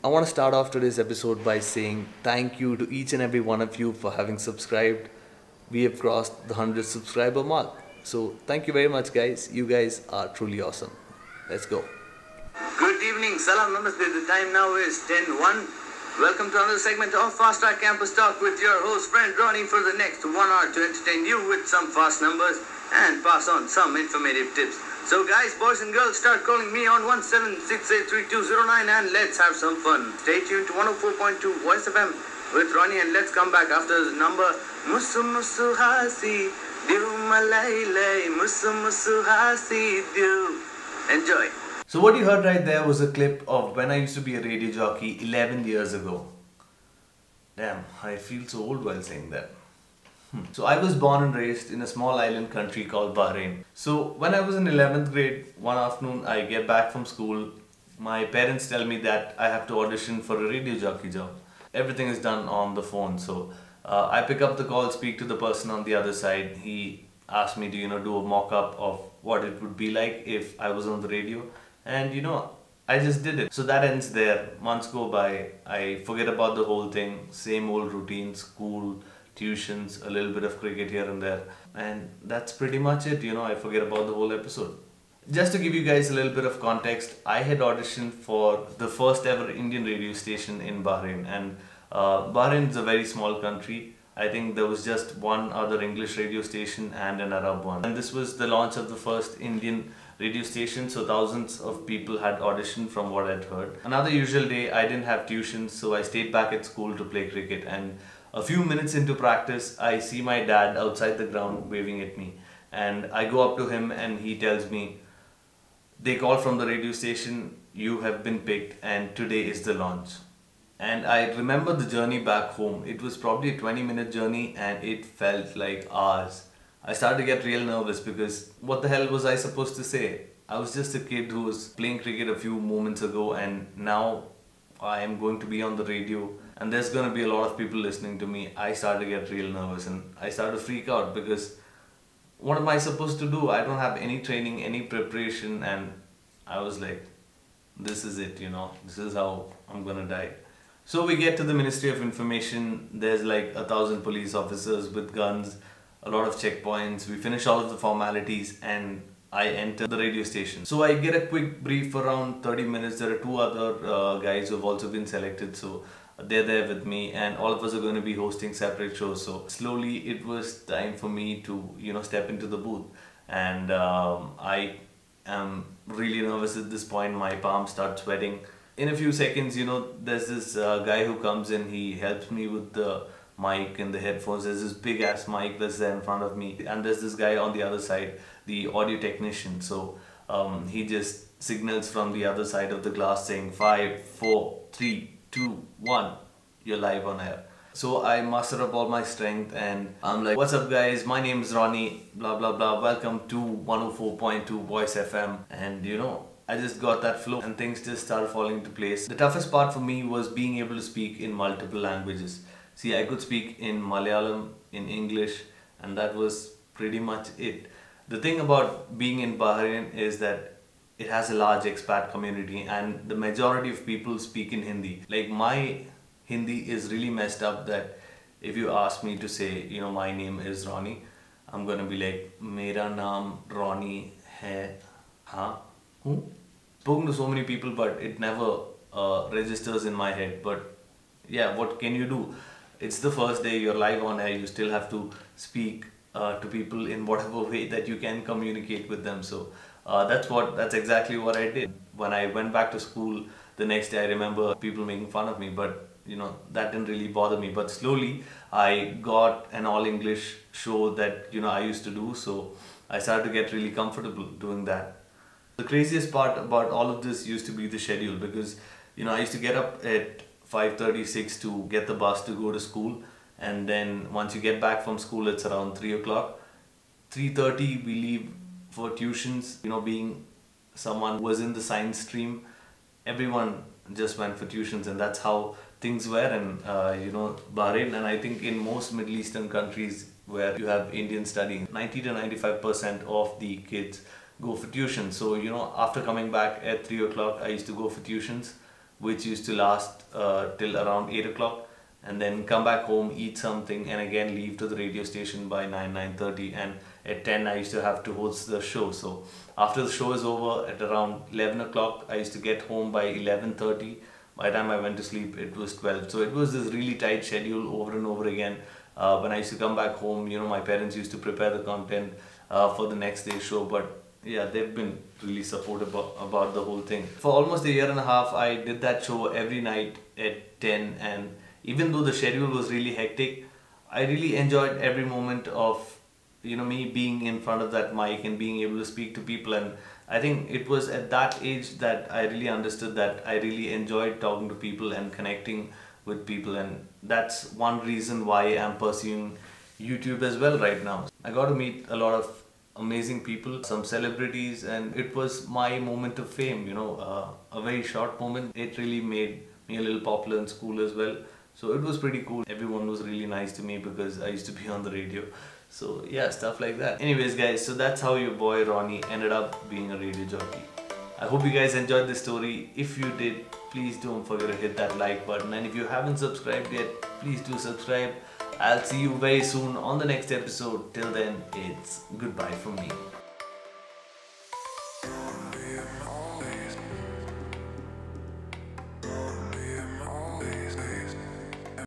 I want to start off today's episode by saying thank you to each and every one of you for having subscribed. We have crossed the 100 subscriber mark. So thank you very much, guys. You guys are truly awesome. Let's go. Good evening, Salam Namaste. The time now is 10:01. Welcome to another segment of Fast Track Campus Talk with your host friend Ronnie for the next 1 hour to entertain you with some fast numbers and pass on some informative tips. So guys, boys and girls, start calling me on 17683209 and let's have some fun. Stay tuned to 104.2 Voice FM with Ronnie and let's come back after the number Musu Musu Hasi Diu Malay Musu Musu Hasi Diu. Enjoy. So what you heard right there was a clip of when I used to be a radio jockey 11 years ago. Damn, I feel so old while saying that. So I was born and raised in a small island country called Bahrain. So when I was in 11th grade, one afternoon I get back from school. My parents tell me that I have to audition for a radio jockey job. Everything is done on the phone. So I pick up the call, speak to the person on the other side. He asked me to do a mock-up of what it would be like if I was on the radio. And I just did it. So that ends there. Months go by. I forget about the whole thing. Same old routine, school, tuitions, a little bit of cricket here and there. And that's pretty much it. I forget about the whole episode. Just to give you guys a little bit of context, I had auditioned for the first ever Indian radio station in Bahrain. And Bahrain is a very small country. I think there was just one other English radio station and an Arab one. And this was the launch of the first Indian radio station, so thousands of people had auditioned from what I'd heard. Another usual day, I didn't have tuitions, so I stayed back at school to play cricket. And a few minutes into practice, I see my dad outside the ground waving at me. And I go up to him and he tells me, "They call from the radio station, you have been picked and today is the launch." And I remember the journey back home. It was probably a 20-minute journey and it felt like hours. I started to get real nervous because what the hell was I supposed to say? I was just a kid who was playing cricket a few moments ago and now I am going to be on the radio and there's going to be a lot of people listening to me. I started to get real nervous and I started to freak out because what am I supposed to do? I don't have any training, any preparation, and I was like, this is it, this is how I'm going to die. So we get to the Ministry of Information. There's like 1,000 police officers with guns, a lot of checkpoints. We finish all of the formalities and I enter the radio station. So I get a quick brief for around 30 minutes. There are two other guys who have also been selected. So they're there with me and all of us are going to be hosting separate shows. So slowly it was time for me to, step into the booth. And I am really nervous at this point. My palms start sweating. In a few seconds, there's this guy who comes in. He helps me with the mic and the headphones. There's this big ass mic that's there in front of me and there's this guy on the other side, the audio technician. So he just signals from the other side of the glass saying 5, 4, 3, 2, 1, you're live on air. So I muster up all my strength and I'm like, "What's up guys, my name is Ronnie, blah blah blah, welcome to 104.2 Voice FM." And I just got that flow and things just started falling into place. The toughest part for me was being able to speak in multiple languages. See, I could speak in Malayalam, in English, and that was pretty much it. The thing about being in Bahrain is that it has a large expat community and the majority of people speak in Hindi. Like my Hindi is really messed up that if you ask me to say, my name is Ronnie, I'm gonna be like, "Mera naam Ronnie hai, haan, who?" Spoken to so many people, but it never registers in my head. But yeah, what can you do? It's the first day, you're live on air, you still have to speak to people in whatever way that you can communicate with them. So that's exactly what I did. When I went back to school the next day, I remember people making fun of me, but that didn't really bother me. But slowly I got an all English show that I used to do, so I started to get really comfortable doing that. The craziest part about all of this used to be the schedule because I used to get up at 5:36 to get the bus to go to school, and then once you get back from school it's around 3 o'clock. 3:30 we leave for tuitions. Being someone who was in the science stream, everyone just went for tuitions and that's how things were in Bahrain, and I think in most Middle Eastern countries where you have Indian studying, 90 to 95% of the kids go for tuition. So after coming back at 3 o'clock I used to go for tuitions. which used to last till around 8 o'clock, and then come back home, eat something, and again leave to the radio station by 9:30. And at 10 I used to have to host the show. So after the show is over at around 11 o'clock, I used to get home by 11:30. By the time I went to sleep, it was 12. So it was this really tight schedule over and over again. When I used to come back home, my parents used to prepare the content for the next day's show. But yeah, they've been really supportive about the whole thing. For almost a year and a half, I did that show every night at 10. And even though the schedule was really hectic, I really enjoyed every moment of me being in front of that mic and being able to speak to people. And I think it was at that age that I really understood that I really enjoyed talking to people and connecting with people, and that's one reason why I'm pursuing YouTube as well right now. I got to meet a lot of amazing people, some celebrities, and it was my moment of fame, a very short moment. It really made me a little popular in school as well. So it was pretty cool. Everyone was really nice to me because I used to be on the radio. So yeah, stuff like that. Anyways guys, so that's how your boy Ronnie ended up being a radio jockey. I hope you guys enjoyed this story. If you did, please don't forget to hit that like button. And if you haven't subscribed yet, please do subscribe. I'll see you very soon on the next episode. Till then, it's goodbye from me.